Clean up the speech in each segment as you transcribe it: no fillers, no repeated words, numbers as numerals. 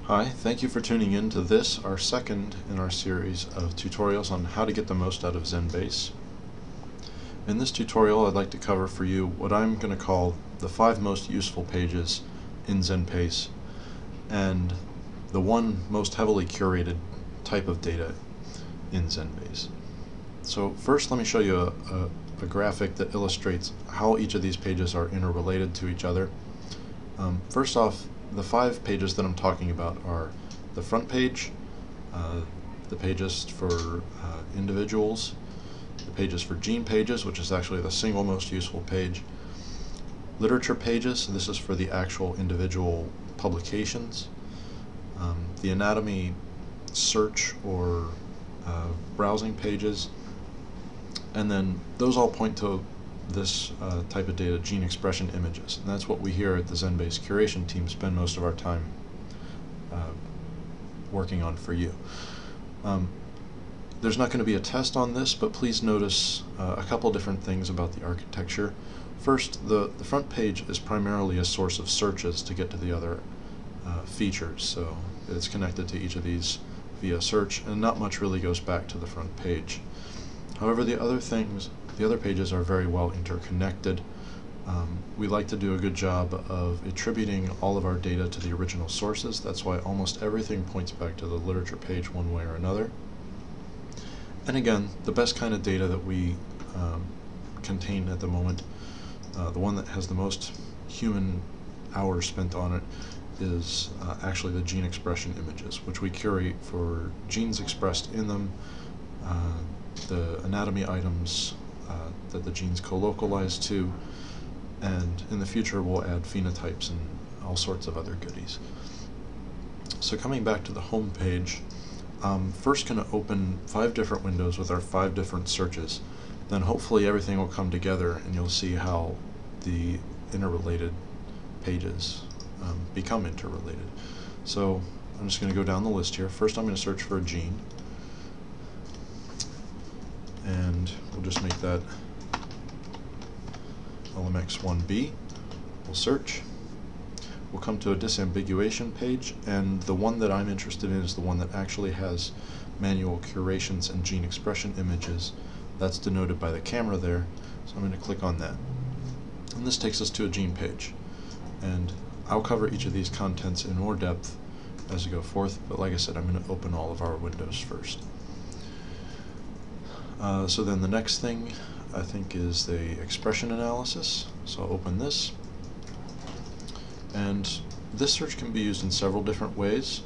Hi, thank you for tuning in to this, our second in our series of tutorials on how to get the most out of Xenbase. In this tutorial, I'd like to cover for you what I'm going to call the 5 most useful pages in Xenbase and the one most heavily curated type of data in Xenbase. So first, let me show you a graphic that illustrates how each of these pages are interrelated to each other. First off, the 5 pages that I'm talking about are the front page, the pages for individuals, the pages for gene pages, which is actually the single most useful page, literature pages, this is for the actual individual publications, the anatomy search or browsing pages, and then those all point to this type of data, gene expression images. And that's what we here at the Xenbase curation team spend most of our time working on for you. There's not going to be a test on this, but please notice a couple different things about the architecture. First, the front page is primarily a source of searches to get to the other features, so it's connected to each of these via search, and not much really goes back to the front page. However, the other pages are very well interconnected. We like to do a good job of attributing all of our data to the original sources. That's why almost everything points back to the literature page one way or another. And again, the best kind of data that we contain at the moment, the one that has the most human hours spent on it, is actually the gene expression images, which we curate for genes expressed in them, the anatomy items that the genes co-localize to, and in the future we'll add phenotypes and all sorts of other goodies. So coming back to the home page, first going to open 5 different windows with our 5 different searches. Then hopefully everything will come together and you'll see how the interrelated pages become interrelated. So I'm just going to go down the list here. First I'm going to search for a gene, and we'll just make that LMX1B. We'll search. We'll come to a disambiguation page, and the one that I'm interested in is the one that actually has manual curations and gene expression images. That's denoted by the camera there, so I'm going to click on that. And this takes us to a gene page. And I'll cover each of these contents in more depth as we go forth, but like I said, I'm going to open all of our windows first. So then the next thing I think is the expression analysis. So I'll open this. And this search can be used in several different ways.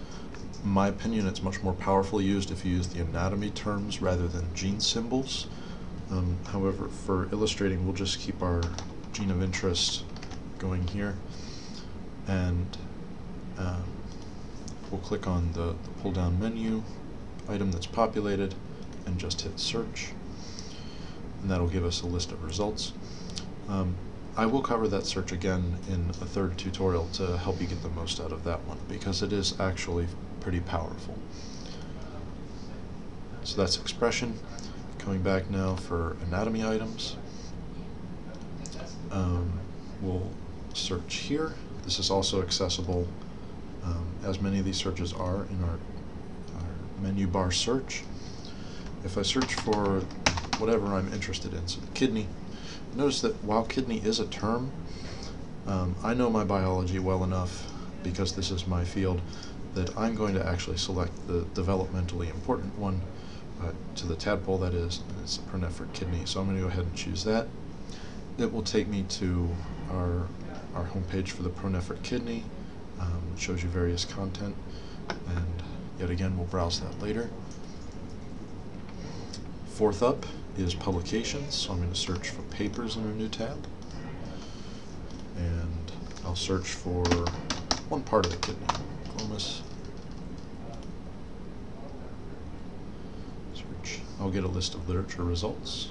In my opinion, it's much more powerfully used if you use the anatomy terms rather than gene symbols. However, for illustrating, we'll just keep our gene of interest going here. And we'll click on the pull-down menu item that's populated and just hit search. And that'll give us a list of results. I will cover that search again in a third tutorial to help you get the most out of that one, because it is actually pretty powerful. So that's expression. Coming back now for anatomy items. We'll search here. This is also accessible, as many of these searches are, in our menu bar search. If I search for whatever I'm interested in, so the kidney, notice that while kidney is a term, I know my biology well enough, because this is my field, that I'm going to actually select the developmentally important one, to the tadpole that is, and it's the pronephrid kidney. So I'm going to go ahead and choose that. It will take me to our home page for the pronephrid kidney. It shows you various content, and yet again we'll browse that later. Fourth up is publications, so I'm going to search for papers in a new tab, and I'll search for one part of the kidney, glomus. Search. I'll get a list of literature results.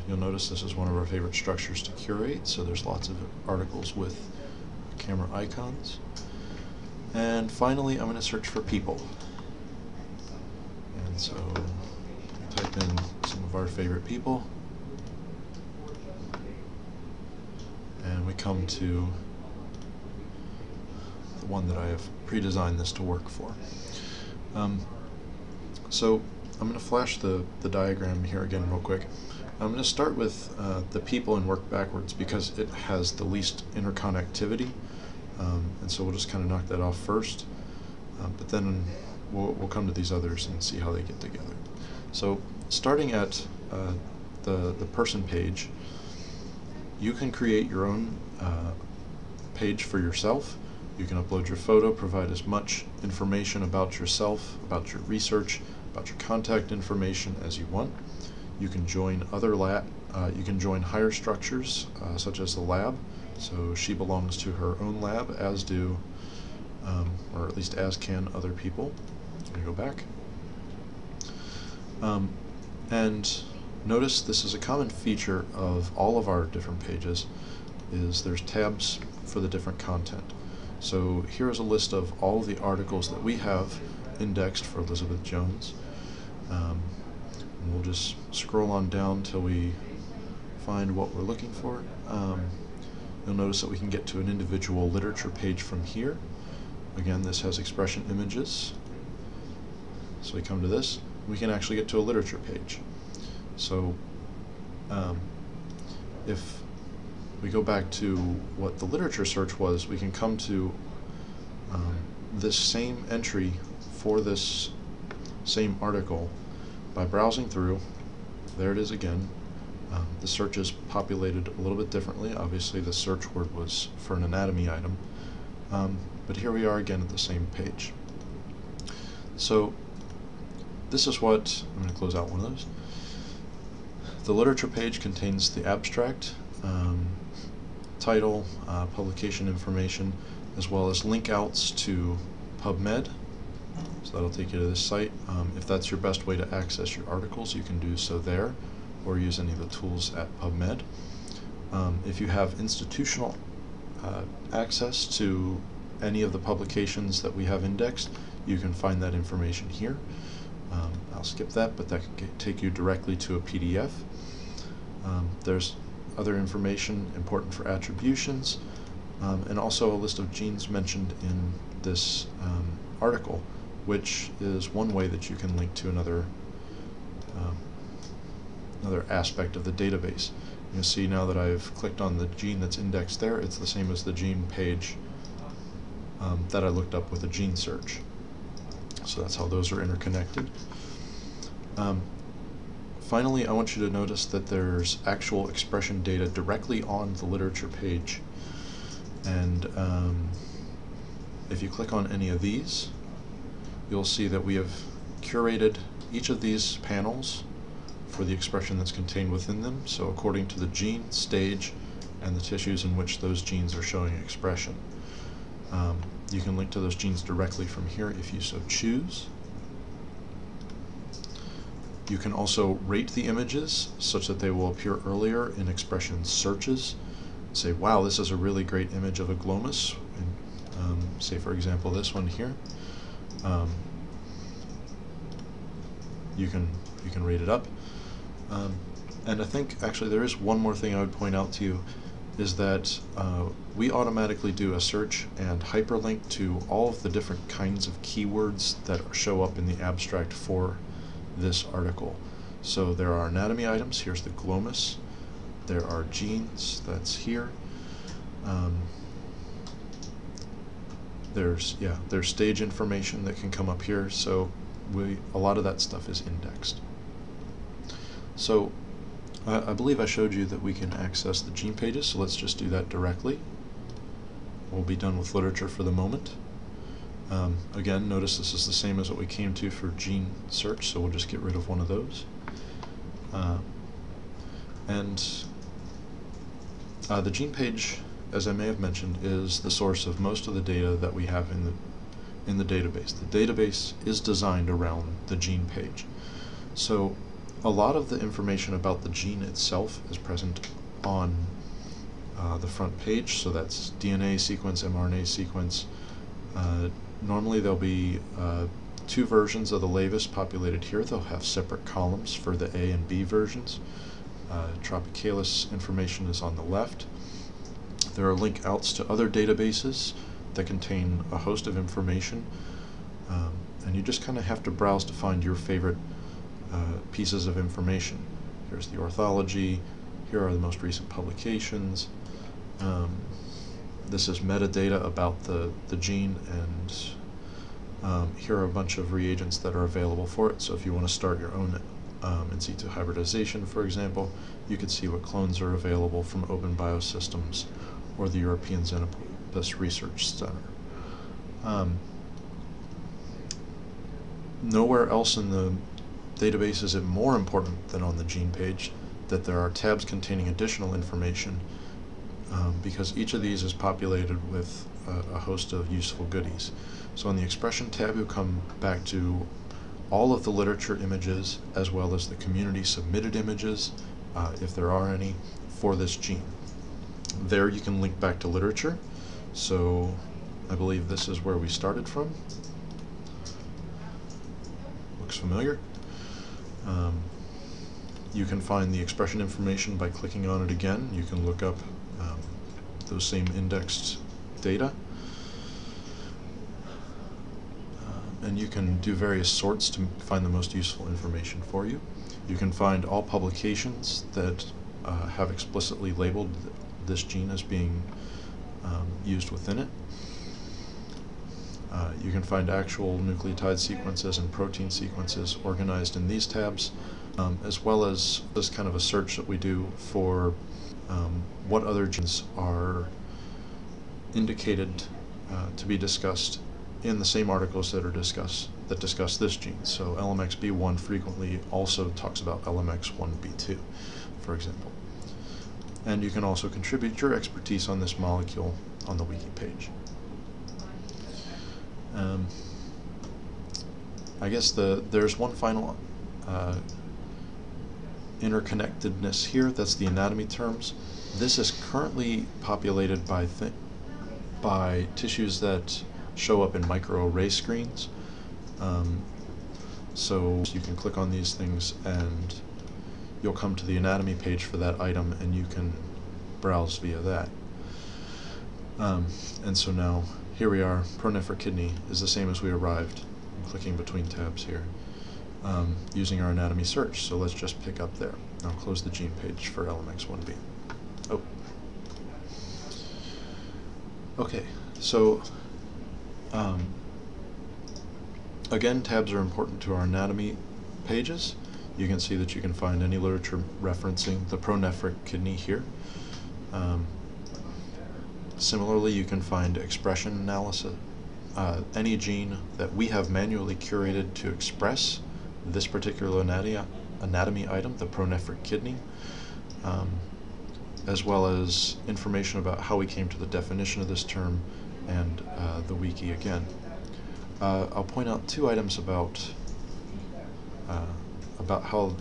You'll notice this is one of our favorite structures to curate, so there's lots of articles with camera icons. And finally, I'm going to search for people. And so type in some of our favorite people, and we come to the one that I have pre-designed this to work for. So I'm going to flash the diagram here again real quick. I'm going to start with the people and work backwards because it has the least interconnectivity, and so we'll just kind of knock that off first, but then we'll come to these others and see how they get together. So starting at the person page, you can create your own page for yourself. You can upload your photo, provide as much information about yourself, about your research, about your contact information as you want. You can join you can join higher structures such as the lab. So she belongs to her own lab, as do, or at least as can other people. Let me go back. And notice this is a common feature of all of our different pages, is there's tabs for the different content. So here is a list of all of the articles that we have indexed for Elizabeth Jones. And we'll just scroll on down till we find what we're looking for. You'll notice that we can get to an individual literature page from here. Again, this has expression images. So we come to this, we can actually get to a literature page. So if we go back to what the literature search was, we can come to this same entry for this same article by browsing through. There it is again. The search is populated a little bit differently. Obviously the search word was for an anatomy item, but here we are again at the same page. So this is what, I'm going to close out one of those. The literature page contains the abstract, title, publication information, as well as link outs to PubMed. So that'll take you to this site. If that's your best way to access your articles, you can do so there, or use any of the tools at PubMed. If you have institutional access to any of the publications that we have indexed, you can find that information here. I'll skip that, but that can take you directly to a PDF. There's other information important for attributions, and also a list of genes mentioned in this article, which is one way that you can link to another aspect of the database. You'll see now that I've clicked on the gene that's indexed there, it's the same as the gene page that I looked up with a gene search. So that's how those are interconnected. Finally, I want you to notice that there's actual expression data directly on the literature page. And if you click on any of these, you'll see that we have curated each of these panels for the expression that's contained within them, so according to the gene, stage, and the tissues in which those genes are showing expression. You can link to those genes directly from here if you so choose. You can also rate the images such that they will appear earlier in expression searches. Say, wow, this is a really great image of a glomus. And, say, for example, this one here. You can rate it up. And I think actually there is one more thing I would point out to you, is that we automatically do a search and hyperlink to all of the different kinds of keywords that show up in the abstract for this article. So there are anatomy items, here's the glomus, there are genes, that's here, there's stage information that can come up here, so a lot of that stuff is indexed. So I believe I showed you that we can access the gene pages, so let's just do that directly. We'll be done with literature for the moment. Again, notice this is the same as what we came to for gene search, so we'll just get rid of one of those. The gene page, as I may have mentioned, is the source of most of the data that we have in the database. The database is designed around the gene page. So a lot of the information about the gene itself is present on the front page, so that's DNA sequence, mRNA sequence. Normally there'll be two versions of the Lavis populated here. They'll have separate columns for the A and B versions. Tropicalis information is on the left. There are link outs to other databases that contain a host of information, and you just kind of have to browse to find your favorite pieces of information. Here's the orthology, here are the most recent publications. This is metadata about the gene, and here are a bunch of reagents that are available for it. So if you want to start your own in situ hybridization, for example, you could see what clones are available from Open Biosystems or the European Xenopus Research Center. Nowhere else in the database is it more important than on the gene page that there are tabs containing additional information, because each of these is populated with a host of useful goodies. So on the expression tab, you'll come back to all of the literature images as well as the community submitted images, if there are any, for this gene. There you can link back to literature. So I believe this is where we started from. Looks familiar. You can find the expression information by clicking on it again. You can look up those same indexed data. And you can do various sorts to find the most useful information for you. You can find all publications that have explicitly labeled this gene as being used within it. You can find actual nucleotide sequences and protein sequences organized in these tabs, as well as this kind of a search that we do for what other genes are indicated to be discussed in the same articles that discuss this gene. So LMXB1 frequently also talks about LMX1B2, for example. And you can also contribute your expertise on this molecule on the wiki page. I guess there's one final interconnectedness here. That's the anatomy terms. This is currently populated by tissues that show up in microarray screens. So you can click on these things and you'll come to the anatomy page for that item, and you can browse via that. And so now here we are. Pronephric kidney is the same as we arrived. I'm clicking between tabs here using our anatomy search. So let's just pick up there. I'll close the gene page for LMX1B. Oh. Okay, so again, tabs are important to our anatomy pages. You can see that you can find any literature referencing the pronephric kidney here. Similarly, you can find expression analysis, any gene that we have manually curated to express this particular anatomy item, the pronephric kidney, as well as information about how we came to the definition of this term, and the wiki again. I'll point out two items about how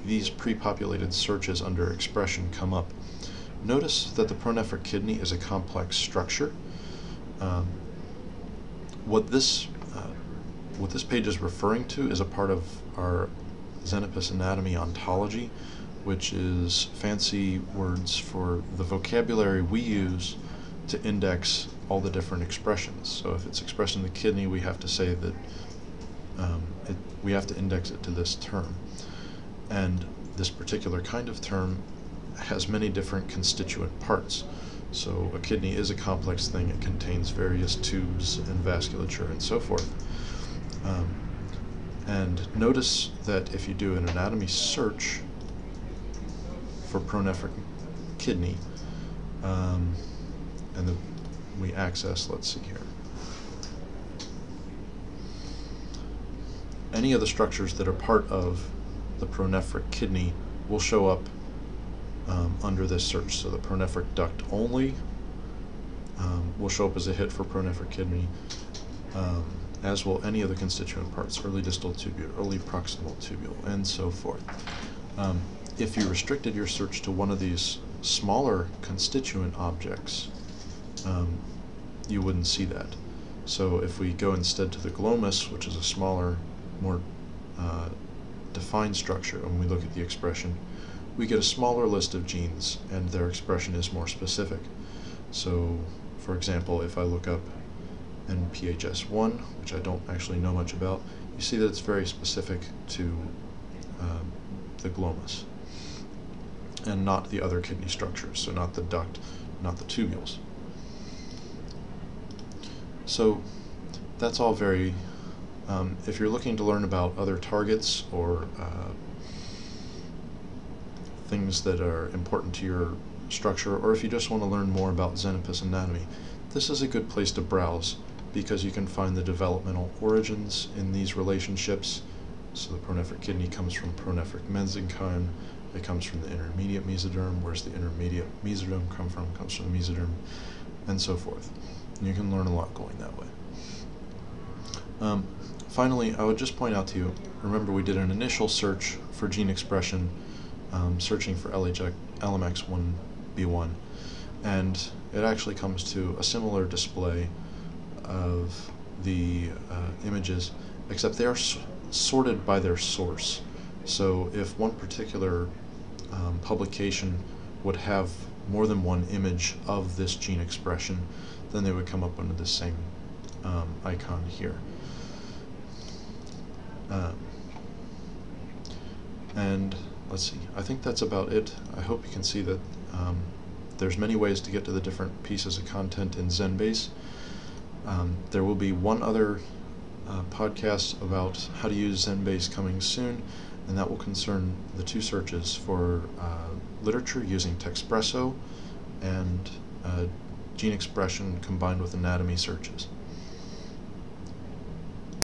these pre-populated searches under expression come up. Notice that the pronephric kidney is a complex structure. What this page is referring to is a part of our Xenopus anatomy ontology, which is fancy words for the vocabulary we use to index all the different expressions. So if it's expressed in the kidney, we have to say that we have to index it to this term. And this particular kind of term has many different constituent parts. So a kidney is a complex thing. It contains various tubes and vasculature and so forth. And notice that if you do an anatomy search for pronephric kidney, and then we access, let's see here, any of the structures that are part of the pronephric kidney will show up under this search. So the pronephric duct only will show up as a hit for pronephric kidney, as will any of the constituent parts, early distal tubule, early proximal tubule, and so forth. If you restricted your search to one of these smaller constituent objects, you wouldn't see that. So if we go instead to the glomus, which is a smaller, more defined structure, and we look at the expression, we get a smaller list of genes, and their expression is more specific. So, for example, if I look up and PHS1, which I don't actually know much about, you see that it's very specific to the glomus and not the other kidney structures, so not the duct, not the tubules. So that's all very, if you're looking to learn about other targets or things that are important to your structure, or if you just want to learn more about Xenopus anatomy, this is a good place to browse because you can find the developmental origins in these relationships. So the pronephric kidney comes from pronephric mesenchyme, it comes from the intermediate mesoderm. Where's the intermediate mesoderm come from? It comes from the mesoderm, and so forth. And you can learn a lot going that way. Finally, I would just point out to you, remember we did an initial search for gene expression, searching for LMX1B1, and it actually comes to a similar display of the images, except they are sorted by their source. So if one particular publication would have more than one image of this gene expression, then they would come up under the same icon here. And let's see, I think that's about it. I hope you can see that there's many ways to get to the different pieces of content in Xenbase. There will be one other podcast about how to use Xenbase coming soon, and that will concern the two searches for literature using Texpresso and gene expression combined with anatomy searches.